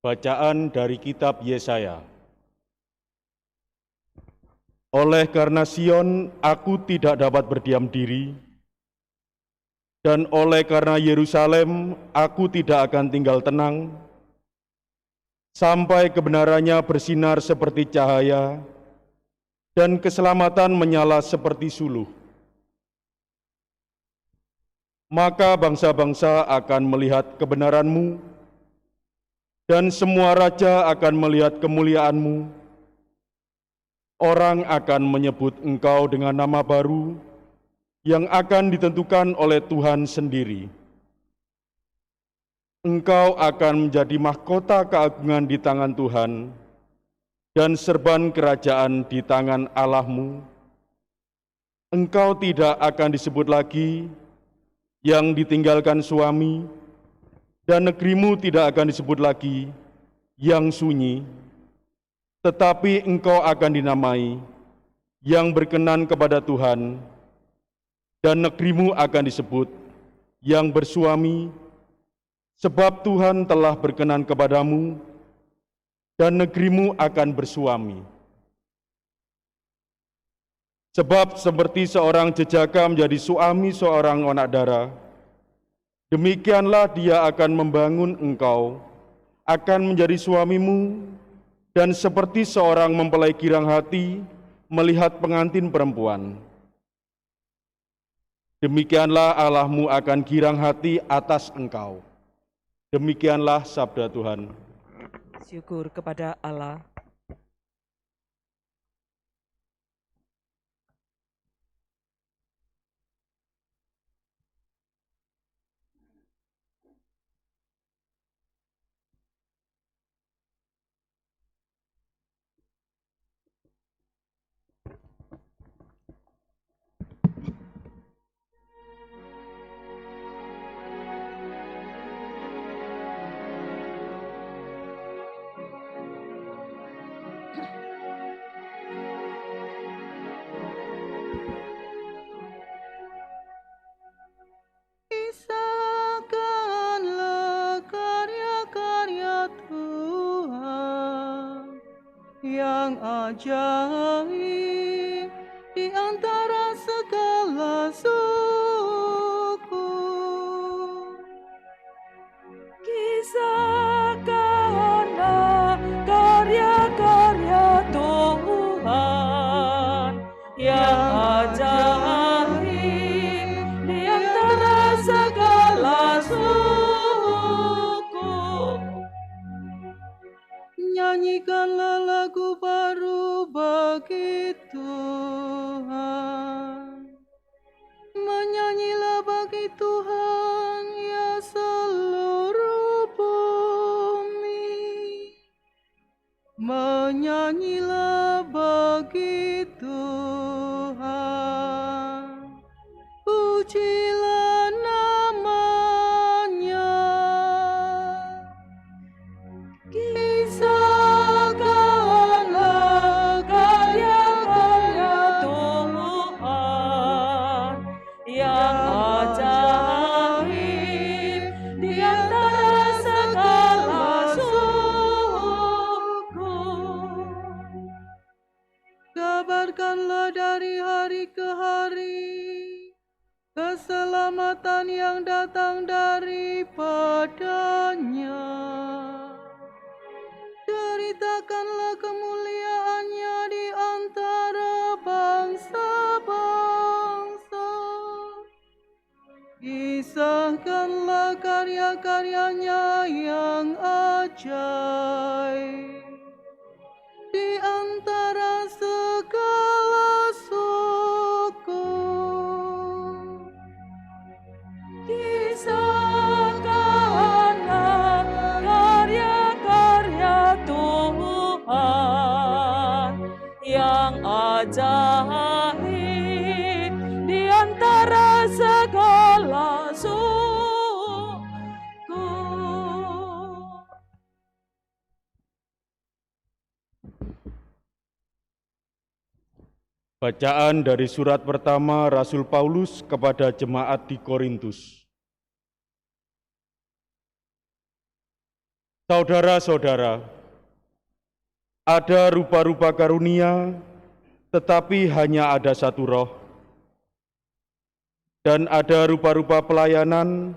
Bacaan dari kitab Yesaya. Oleh karena Sion, aku tidak dapat berdiam diri, dan oleh karena Yerusalem, aku tidak akan tinggal tenang, sampai kebenarannya bersinar seperti cahaya, dan keselamatan menyala seperti suluh. Maka bangsa-bangsa akan melihat kebenaranmu, dan semua raja akan melihat kemuliaanmu. Orang akan menyebut engkau dengan nama baru yang akan ditentukan oleh Tuhan sendiri. Engkau akan menjadi mahkota keagungan di tangan Tuhan dan serban kerajaan di tangan Allahmu. Engkau tidak akan disebut lagi yang ditinggalkan suami, dan negerimu tidak akan disebut lagi yang sunyi, tetapi engkau akan dinamai yang berkenan kepada Tuhan, dan negerimu akan disebut yang bersuami, sebab Tuhan telah berkenan kepadamu, dan negerimu akan bersuami. Sebab seperti seorang jejaka menjadi suami seorang anak dara, demikianlah dia akan membangun engkau, akan menjadi suamimu, dan seperti seorang mempelai girang hati melihat pengantin perempuan. Demikianlah Allahmu akan girang hati atas engkau. Demikianlah sabda Tuhan. Syukur kepada Allah. Kisahkanlah karya-karya Tuhan yang ajaib di antara segala suku. Kisahkanlah karya-karya Tuhan yang ajaib di antara segala suku. Nyanyikanlah lagu baru bagi Tuhan. Menyanyilah bagi Tuhan ya seluruh bumi. Menyanyilah bagi Tuhan. Pujilah namanya. Kisahkanlah karya-karya Tuhan yang ajaib di antara segala suku. Kabarkanlah dari hari ke hari keselamatan yang datang daripadanya. Ceritakanlah kemuliaannya di antara bangsa-bangsa. Kisahkanlah karya-karyanya yang ajaib di antara segala suku. Kisahkanlah karya-karya Tuhan yang ajaib di antara segala suku. Bacaan dari surat pertama Rasul Paulus kepada jemaat di Korintus. Saudara-saudara, ada rupa-rupa karunia, tetapi hanya ada satu roh. Dan ada rupa-rupa pelayanan,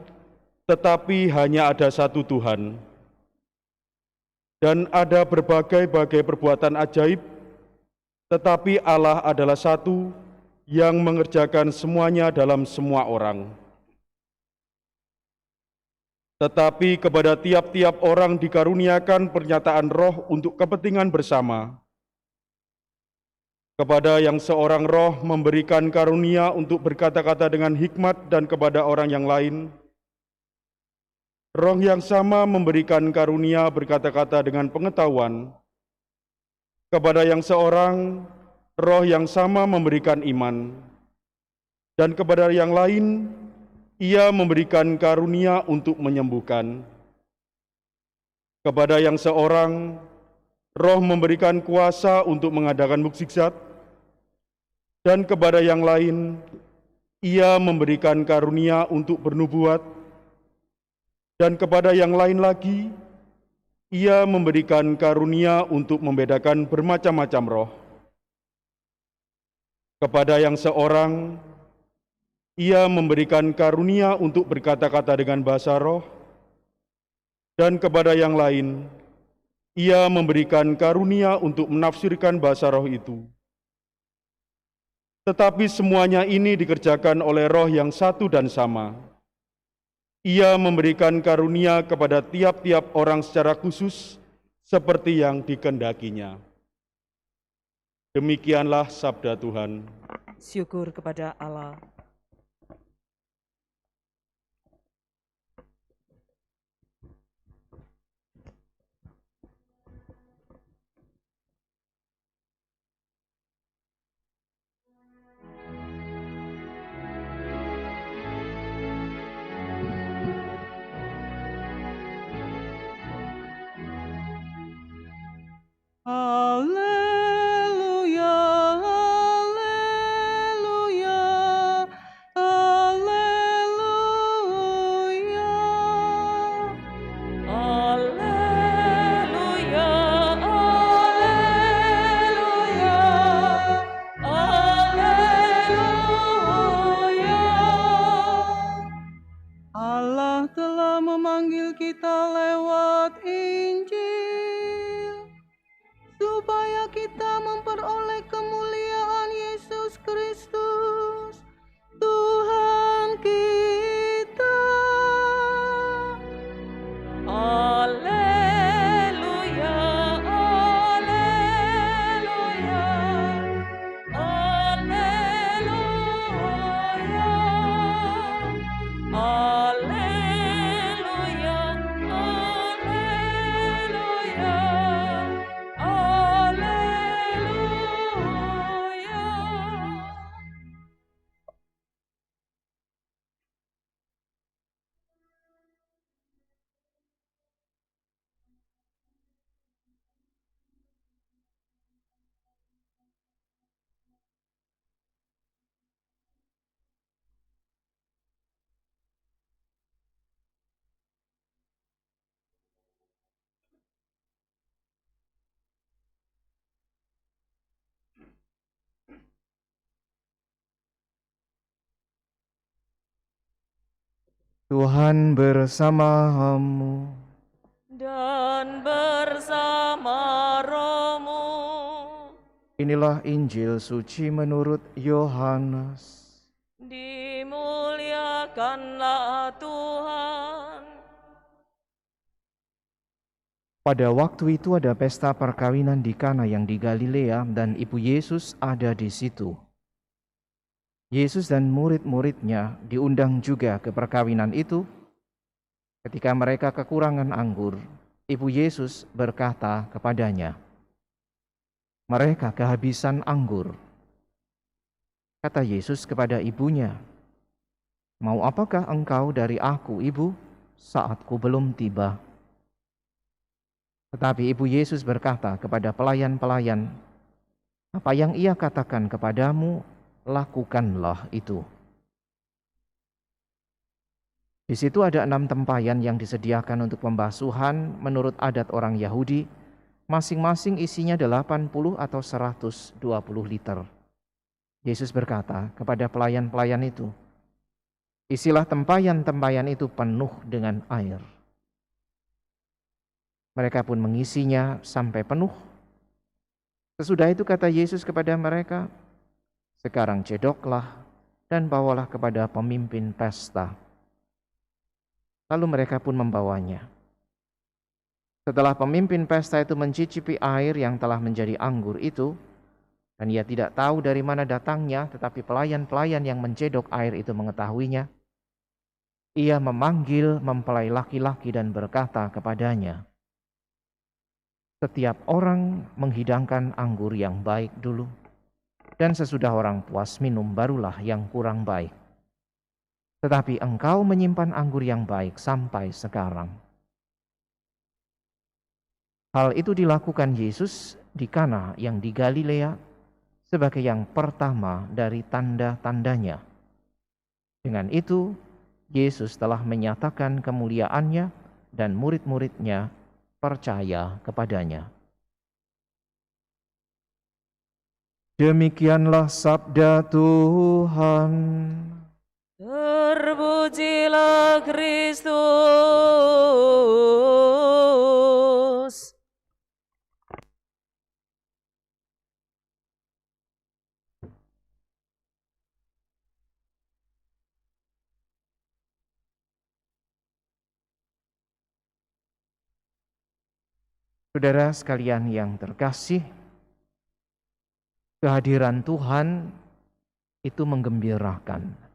tetapi hanya ada satu Tuhan. Dan ada berbagai-bagai perbuatan ajaib, tetapi Allah adalah satu yang mengerjakan semuanya dalam semua orang. Tetapi kepada tiap-tiap orang dikaruniakan pernyataan roh untuk kepentingan bersama. Kepada yang seorang roh memberikan karunia untuk berkata-kata dengan hikmat dan kepada orang yang lain, roh yang sama memberikan karunia berkata-kata dengan pengetahuan. Kepada yang seorang, roh yang sama memberikan iman. Dan kepada yang lain, Ia memberikan karunia untuk menyembuhkan. Kepada yang seorang, roh memberikan kuasa untuk mengadakan mukjizat. Dan kepada yang lain, Ia memberikan karunia untuk bernubuat. Dan kepada yang lain lagi, Ia memberikan karunia untuk membedakan bermacam-macam roh. Kepada yang seorang, Ia memberikan karunia untuk berkata-kata dengan bahasa roh, dan kepada yang lain, Ia memberikan karunia untuk menafsirkan bahasa roh itu. Tetapi semuanya ini dikerjakan oleh roh yang satu dan sama. Ia memberikan karunia kepada tiap-tiap orang secara khusus, seperti yang dikehendakinya. Demikianlah sabda Tuhan. Syukur kepada Allah. Haleluya, haleluya, haleluya. Haleluya, haleluya, haleluya. Allah telah memanggil kita lewat Injil, supaya kita memperoleh kemuliaan Yesus Kristus, Tuhan kita. Haleluya, haleluya, haleluya. Haleluya, haleluya, haleluya. Tuhan bersamamu. Dan bersama rohmu. Inilah Injil suci menurut Yohanes. Dimuliakanlah Tuhan. Pada waktu itu ada pesta perkawinan di Kana yang di Galilea dan ibu Yesus ada di situ. Yesus dan murid-muridnya diundang juga ke perkawinan itu. Ketika mereka kekurangan anggur, ibu Yesus berkata kepadanya, "Mereka kehabisan anggur." Kata Yesus kepada ibunya, "Mau apakah engkau dari aku, ibu, saatku belum tiba?" Tetapi ibu Yesus berkata kepada pelayan-pelayan, "Apa yang ia katakan kepadamu, lakukanlah itu." Di situ ada 6 tempayan yang disediakan untuk pembasuhan menurut adat orang Yahudi. Masing-masing isinya 80 atau 120 liter. Yesus berkata kepada pelayan-pelayan itu, "Isilah tempayan-tempayan itu penuh dengan air." Mereka pun mengisinya sampai penuh. Sesudah itu kata Yesus kepada mereka, "Sekarang cedoklah dan bawalah kepada pemimpin pesta." Lalu mereka pun membawanya. Setelah pemimpin pesta itu mencicipi air yang telah menjadi anggur itu, dan ia tidak tahu dari mana datangnya, tetapi pelayan-pelayan yang mencedok air itu mengetahuinya, ia memanggil mempelai laki-laki dan berkata kepadanya, "Setiap orang menghidangkan anggur yang baik dulu, dan sesudah orang puas minum barulah yang kurang baik. Tetapi engkau menyimpan anggur yang baik sampai sekarang." Hal itu dilakukan Yesus di Kana yang di Galilea sebagai yang pertama dari tanda-tandanya. Dengan itu, Yesus telah menyatakan kemuliaannya dan murid-muridnya percaya kepadanya. Demikianlah sabda Tuhan. Terpujilah Kristus. Saudara sekalian yang terkasih, kehadiran Tuhan itu menggembirakan.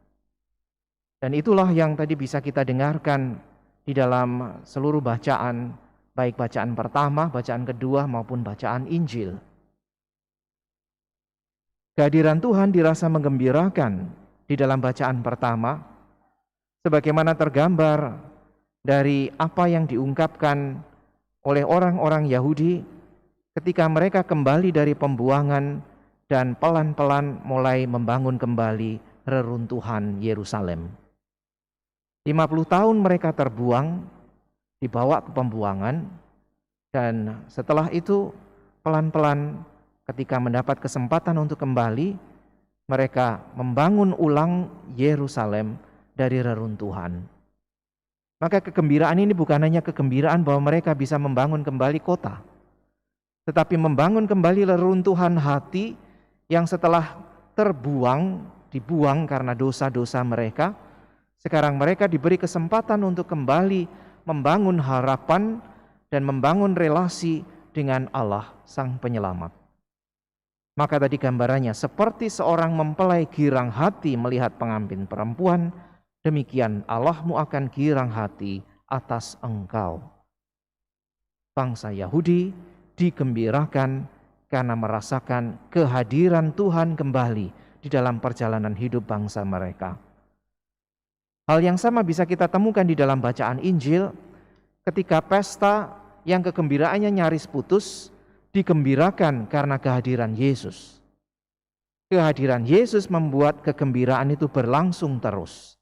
Dan itulah yang tadi bisa kita dengarkan di dalam seluruh bacaan, baik bacaan pertama, bacaan kedua maupun bacaan Injil. Kehadiran Tuhan dirasa menggembirakan di dalam bacaan pertama, sebagaimana tergambar dari apa yang diungkapkan oleh orang-orang Yahudi ketika mereka kembali dari pembuangan dan pelan-pelan mulai membangun kembali reruntuhan Yerusalem. 50 tahun mereka terbuang, dibawa ke pembuangan, dan setelah itu pelan-pelan ketika mendapat kesempatan untuk kembali, mereka membangun ulang Yerusalem dari reruntuhan. Maka kegembiraan ini bukan hanya kegembiraan bahwa mereka bisa membangun kembali kota, tetapi membangun kembali reruntuhan hati yang setelah dibuang karena dosa-dosa mereka. Sekarang mereka diberi kesempatan untuk kembali membangun harapan dan membangun relasi dengan Allah Sang Penyelamat. Maka tadi gambarannya seperti seorang mempelai girang hati melihat pengantin perempuan, demikian Allahmu akan girang hati atas engkau. Bangsa Yahudi digembirakan karena merasakan kehadiran Tuhan kembali di dalam perjalanan hidup bangsa mereka. Hal yang sama bisa kita temukan di dalam bacaan Injil ketika pesta yang kegembiraannya nyaris putus digembirakan karena kehadiran Yesus. Kehadiran Yesus membuat kegembiraan itu berlangsung terus.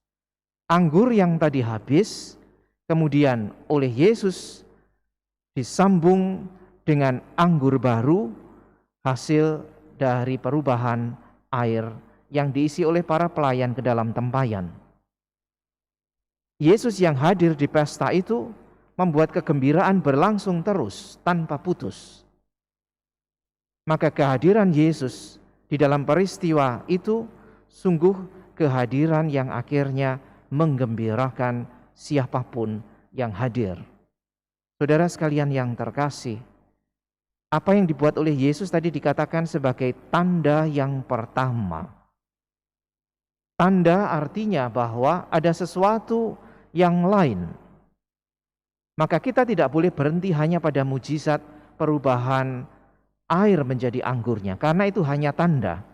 Anggur yang tadi habis, kemudian oleh Yesus disambung dengan anggur baru, hasil dari perubahan air yang diisi oleh para pelayan ke dalam tempayan. Yesus yang hadir di pesta itu membuat kegembiraan berlangsung terus tanpa putus. Maka kehadiran Yesus di dalam peristiwa itu sungguh kehadiran yang akhirnya menggembirakan siapapun yang hadir. Saudara sekalian yang terkasih, apa yang dibuat oleh Yesus tadi dikatakan sebagai tanda yang pertama. Tanda artinya bahwa ada sesuatu yang lain. Maka kita tidak boleh berhenti hanya pada mujizat perubahan air menjadi anggurnya, karena itu hanya tanda.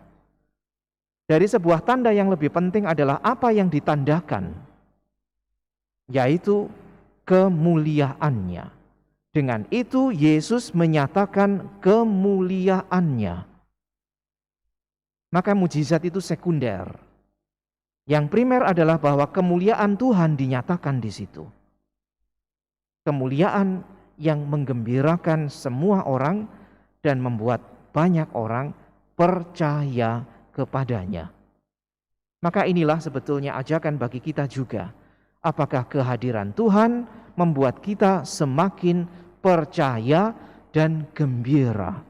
Dari sebuah tanda yang lebih penting adalah apa yang ditandakan, yaitu kemuliaannya. Dengan itu Yesus menyatakan kemuliaannya. Maka mujizat itu sekunder. Yang primer adalah bahwa kemuliaan Tuhan dinyatakan di situ. Kemuliaan yang menggembirakan semua orang dan membuat banyak orang percaya kepadanya. Maka inilah sebetulnya ajakan bagi kita juga. Apakah kehadiran Tuhan membuat kita semakin percaya dan gembira?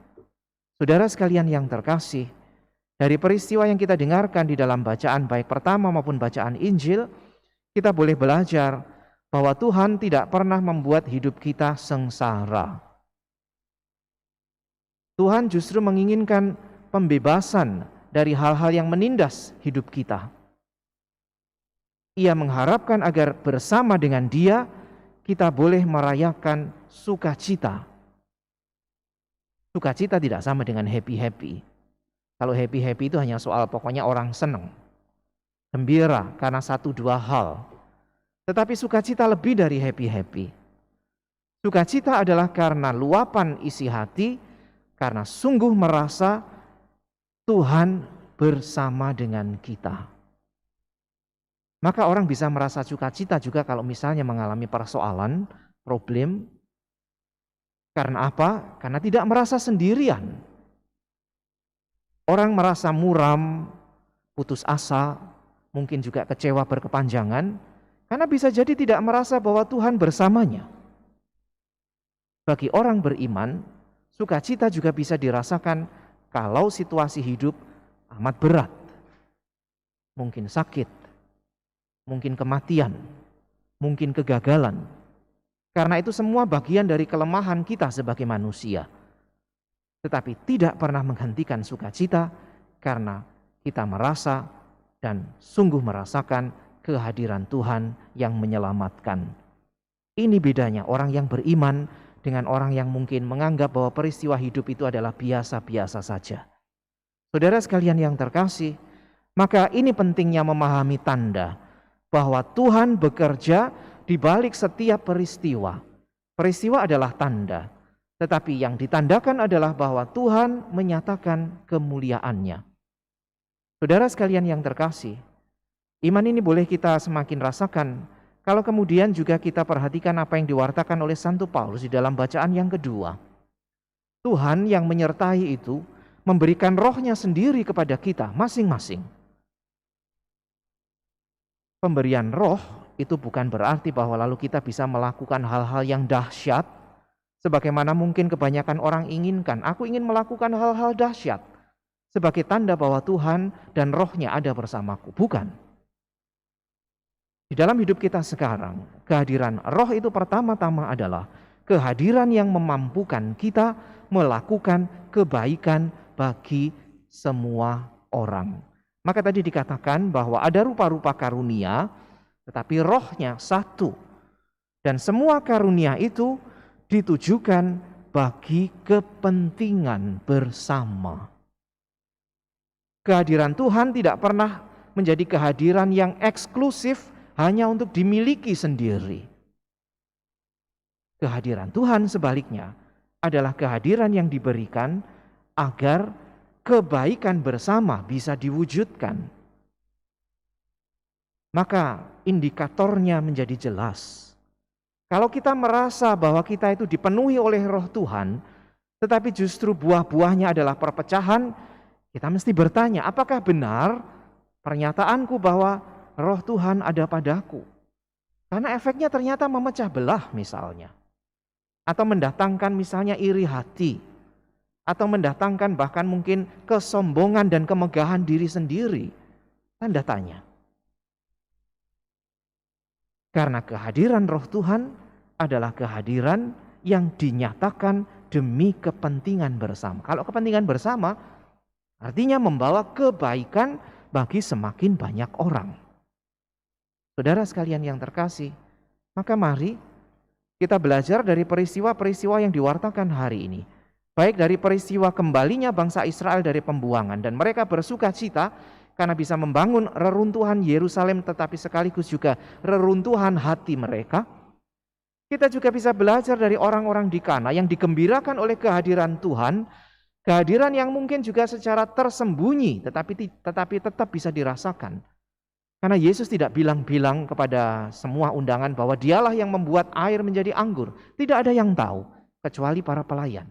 Saudara sekalian yang terkasih, dari peristiwa yang kita dengarkan di dalam bacaan baik pertama maupun bacaan Injil, kita boleh belajar bahwa Tuhan tidak pernah membuat hidup kita sengsara. Tuhan justru menginginkan pembebasan dari hal-hal yang menindas hidup kita. Ia mengharapkan agar bersama dengan Dia kita boleh merayakan sukacita. Sukacita tidak sama dengan happy-happy. Kalau happy-happy itu hanya soal pokoknya orang senang, gembira karena 1-2 hal. Tetapi sukacita lebih dari happy-happy. Sukacita adalah karena luapan isi hati, karena sungguh merasa Tuhan bersama dengan kita. Maka orang bisa merasa sukacita juga kalau misalnya mengalami persoalan, problem. Karena apa? Karena tidak merasa sendirian. Orang merasa muram, putus asa, mungkin juga kecewa berkepanjangan, karena bisa jadi tidak merasa bahwa Tuhan bersamanya. Bagi orang beriman, sukacita juga bisa dirasakan kalau situasi hidup amat berat. Mungkin sakit, mungkin kematian, mungkin kegagalan. Karena itu semua bagian dari kelemahan kita sebagai manusia. Tetapi tidak pernah menghentikan sukacita karena kita merasa dan sungguh merasakan kehadiran Tuhan yang menyelamatkan. Ini bedanya orang yang beriman dengan orang yang mungkin menganggap bahwa peristiwa hidup itu adalah biasa-biasa saja. Saudara sekalian yang terkasih, maka ini pentingnya memahami tanda bahwa Tuhan bekerja di balik setiap peristiwa. Peristiwa adalah tanda, tetapi yang ditandakan adalah bahwa Tuhan menyatakan kemuliaannya. Saudara sekalian yang terkasih, iman ini boleh kita semakin rasakan kalau kemudian juga kita perhatikan apa yang diwartakan oleh Santo Paulus di dalam bacaan yang kedua. Tuhan yang menyertai itu memberikan rohnya sendiri kepada kita masing-masing. Pemberian roh itu bukan berarti bahwa lalu kita bisa melakukan hal-hal yang dahsyat, sebagaimana mungkin kebanyakan orang inginkan. Aku ingin melakukan hal-hal dahsyat sebagai tanda bahwa Tuhan dan rohnya ada bersamaku. Bukan. Di dalam hidup kita sekarang, kehadiran roh itu pertama-tama adalah kehadiran yang memampukan kita melakukan kebaikan bagi semua orang. Maka tadi dikatakan bahwa ada rupa-rupa karunia, tetapi rohnya satu. Dan semua karunia itu ditujukan bagi kepentingan bersama. Kehadiran Tuhan tidak pernah menjadi kehadiran yang eksklusif hanya untuk dimiliki sendiri. Kehadiran Tuhan sebaliknya adalah kehadiran yang diberikan agar kebaikan bersama bisa diwujudkan. Maka indikatornya menjadi jelas. Kalau kita merasa bahwa kita itu dipenuhi oleh roh Tuhan, tetapi justru buah-buahnya adalah perpecahan, kita mesti bertanya, apakah benar pernyataanku bahwa roh Tuhan ada padaku? Karena efeknya ternyata memecah belah misalnya. Atau mendatangkan misalnya iri hati. Atau mendatangkan bahkan mungkin kesombongan dan kemegahan diri sendiri. Tanda tanya. Karena kehadiran roh Tuhan adalah kehadiran yang dinyatakan demi kepentingan bersama. Kalau kepentingan bersama artinya membawa kebaikan bagi semakin banyak orang. Saudara sekalian yang terkasih, maka mari kita belajar dari peristiwa-peristiwa yang diwartakan hari ini. Baik dari peristiwa kembalinya bangsa Israel dari pembuangan dan mereka bersuka cita karena bisa membangun reruntuhan Yerusalem tetapi sekaligus juga reruntuhan hati mereka. Kita juga bisa belajar dari orang-orang di Kana yang digembirakan oleh kehadiran Tuhan, kehadiran yang mungkin juga secara tersembunyi tetapi tetap bisa dirasakan. Karena Yesus tidak bilang-bilang kepada semua undangan bahwa dialah yang membuat air menjadi anggur. Tidak ada yang tahu kecuali para pelayan.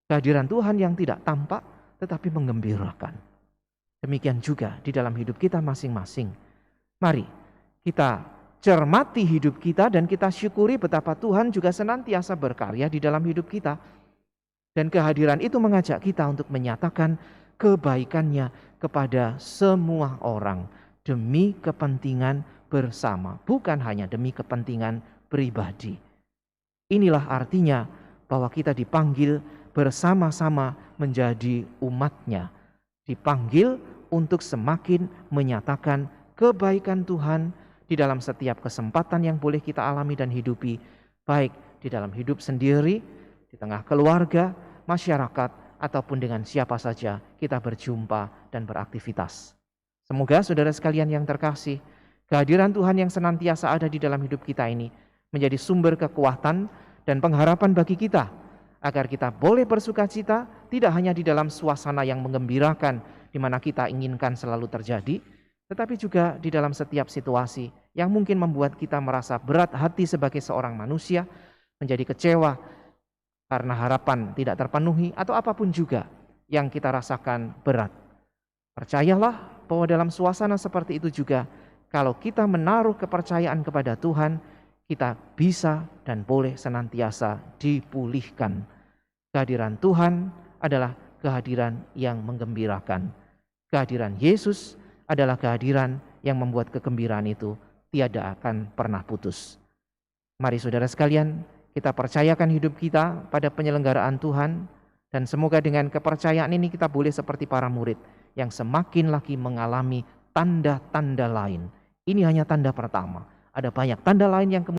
Kehadiran Tuhan yang tidak tampak tetapi menggembirakan. Demikian juga di dalam hidup kita masing-masing. Mari kita cermati hidup kita dan kita syukuri betapa Tuhan juga senantiasa berkarya di dalam hidup kita. Dan kehadiran itu mengajak kita untuk menyatakan kebaikannya kepada semua orang demi kepentingan bersama, bukan hanya demi kepentingan pribadi. Inilah artinya bahwa kita dipanggil bersama-sama menjadi umatnya, dipanggil untuk semakin menyatakan kebaikan Tuhan di dalam setiap kesempatan yang boleh kita alami dan hidupi, baik di dalam hidup sendiri, di tengah keluarga, masyarakat, ataupun dengan siapa saja kita berjumpa dan beraktivitas. Semoga saudara sekalian yang terkasih, kehadiran Tuhan yang senantiasa ada di dalam hidup kita ini menjadi sumber kekuatan dan pengharapan bagi kita, agar kita boleh bersukacita tidak hanya di dalam suasana yang menggembirakan di mana kita inginkan selalu terjadi, tetapi juga di dalam setiap situasi yang mungkin membuat kita merasa berat hati sebagai seorang manusia, menjadi kecewa karena harapan tidak terpenuhi, atau apapun juga yang kita rasakan berat. Percayalah bahwa dalam suasana seperti itu juga, kalau kita menaruh kepercayaan kepada Tuhan, kita bisa dan boleh senantiasa dipulihkan. Kehadiran Tuhan adalah kehadiran yang menggembirakan. Kehadiran Yesus adalah kehadiran yang membuat kegembiraan itu tiada akan pernah putus. Mari saudara sekalian, kita percayakan hidup kita pada penyelenggaraan Tuhan, dan semoga dengan kepercayaan ini kita boleh seperti para murid yang semakin lagi mengalami tanda-tanda lain. Ini hanya tanda pertama. Ada banyak tanda lain yang kemudian